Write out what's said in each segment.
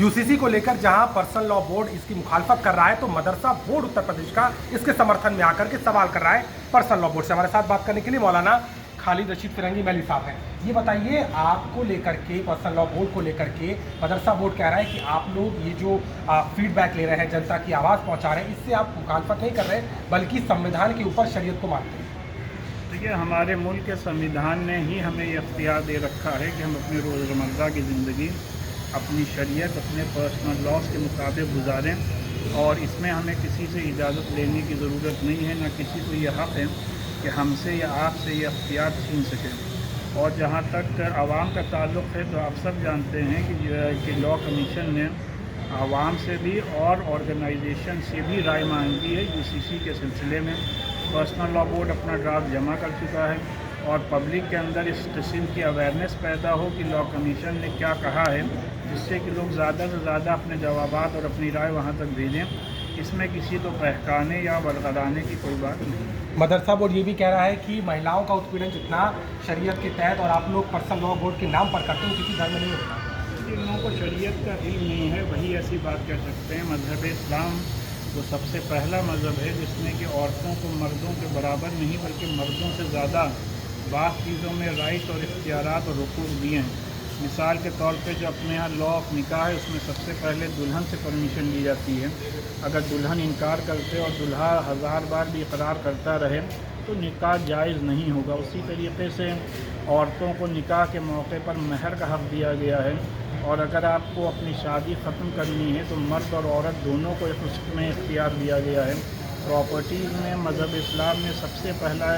UCC को लेकर जहां पर्सनल लॉ बोर्ड इसकी मुखालफत कर रहा है, तो मदरसा बोर्ड उत्तर प्रदेश का इसके समर्थन में आकर के सवाल कर रहा है पर्सनल लॉ बोर्ड से। हमारे साथ बात करने के लिए मौलाना खालिद रशीद फिरंगी मैली साहब हैं। ये बताइए, आपको लेकर के पर्सनल लॉ बोर्ड को लेकर के मदरसा बोर्ड कह रहा है कि आप लोग ये जो फीडबैक ले रहे हैं, जनता की आवाज़ पहुंचा रहे हैं, इससे आप मुखालफत नहीं कर रहे बल्कि संविधान के ऊपर शरीयत को मानते हैं। देखिए, हमारे मुल्क के संविधान ने ही हमें ये अख्तियार दे रखा है कि हम अपनी रोज़मर्रा की ज़िंदगी अपनी शरीयत अपने पर्सनल लॉज के मुताबिक गुजारें और इसमें हमें किसी से इजाज़त लेने की ज़रूरत नहीं है, ना किसी को ये हक़ है कि हमसे या आपसे ये अख्तियार छीन सकें। और जहाँ तक आवाम का ताल्लुक़ है, तो आप सब जानते हैं कि लॉ कमीशन ने आवाम से भी और ऑर्गेनाइजेशन से भी राय मांगी है। यूसीसी के सिलसिले में पर्सनल लॉ बोर्ड अपना ड्राफ्ट जमा कर चुका है और पब्लिक के अंदर इस किस्म की अवेयरनेस पैदा हो कि लॉ कमीशन ने क्या कहा है, जिससे कि लोग ज़्यादा से ज़्यादा अपने जवाबात और अपनी राय वहाँ तक भेजें। इसमें किसी को बहकाने या बरगलाने की कोई बात नहीं। मदरसा बोर्ड ये भी कह रहा है कि महिलाओं का उत्पीड़न जितना शरीयत के तहत और आप लोग पर्सनल लॉ बोर्ड के नाम पर करते हो, किसी धर्म में नहीं होता। जिन लोगों को शरीयत का इल्म नहीं है वही ऐसी बात कह सकते हैं। मज़हब इस्लाम वो सबसे पहला मज़हब है जिसने कि औरतों को मर्दों के बराबर नहीं बल्कि मर्दों से ज़्यादा बाक़ चीज़ों में राइट और इख्तियारात और हुकूक़ दिए हैं। मिसाल के तौर पे जो अपने यहाँ लॉ ऑफ निकाह है, उसमें सबसे पहले दुल्हन से परमिशन ली जाती है। अगर दुल्हन इनकार करते और दुल्हा 1000 बार भी इकरार करता रहे तो निकाह जायज़ नहीं होगा। उसी तरीके से औरतों को निकाह के मौके पर महर का हक़ दिया गया है और अगर आपको अपनी शादी ख़त्म करनी है तो मर्द और औरत दोनों को उसमें इख्तियार दिया गया है। प्रॉपर्टीज़ में मज़हब इस्लाम ने सबसे पहला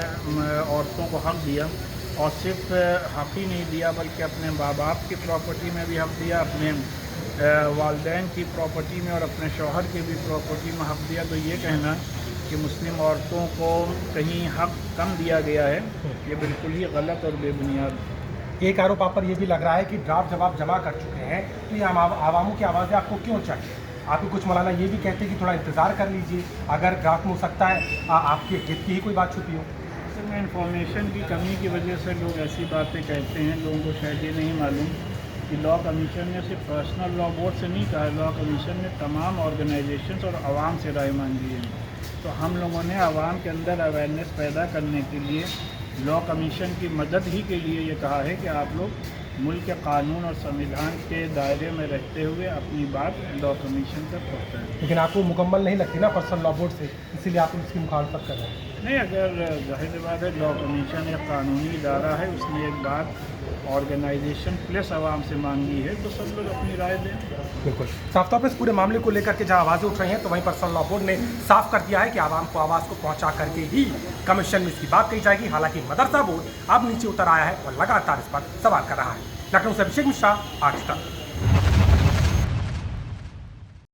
औरतों को हक़ दिया और सिर्फ हक़ ही नहीं दिया बल्कि अपने माँ बाप की प्रॉपर्टी में भी हक़ दिया, अपने वालिदैन की प्रॉपर्टी में और अपने शौहर की भी प्रॉपर्टी में हक़ दिया। तो ये कहना कि मुस्लिम औरतों को कहीं हक़ कम दिया गया है, ये बिल्कुल ही गलत और बेबुनियाद। एक आरोप आप पर यह भी लग रहा है कि ड्राफ्ट जब आप जमा कर चुके हैं तो ये आवामों की आवाज़ें आपको क्यों चाहिए? आपको कुछ मौलाना ये भी कहते हैं कि थोड़ा इंतज़ार कर लीजिए, अगर ड्राफ्ट में हो सकता है आपकी हित की ही कोई बात छुपी हो। असल में इंफॉर्मेशन की कमी की वजह से लोग ऐसी बातें कहते हैं। लोगों को शायद ये नहीं मालूम कि लॉ कमीशन ने सिर्फ पर्सनल लॉ बोर्ड से नहीं कहा, लॉ कमीशन ने तमाम ऑर्गेनाइजेशंस और आवाम से राय मांगी है। तो हम लोगों ने आवाम के अंदर अवेयरनेस पैदा करने के लिए लॉ कमीशन की मदद ही के लिए ये कहा है कि आप लोग मुल्क के कानून और संविधान के दायरे में रहते हुए अपनी बात लॉ कमीशन तक पहुँचाएँ। लेकिन आपको मुकम्मल नहीं लगती ना पर्सनल लॉ बोर्ड से, इसीलिए आप इसकी मुखालफत कर रहे हैं? नहीं, अगर जाहिर बात है लॉ कमीशन एक कानूनी इदारा है, उसने एक बात ऑर्गेनाइजेशन प्लस आवाम से मांगी है तो सब लोग अपनी राय दें। बिल्कुल साफ तौर पर इस पूरे मामले को लेकर के जहां आवाज़ें उठ रही हैं, तो वहीं पर्सनल लॉ बोर्ड ने साफ कर दिया है कि आवाम को आवाज़ को पहुंचा करके ही कमीशन में इसकी बात कही जाएगी। हालांकि मदरसा बोर्ड अब नीचे उतर आया है और लगातार इस पर सवाल कर रहा है। लखनऊ से अभिषेक मिश्रा, आज तक।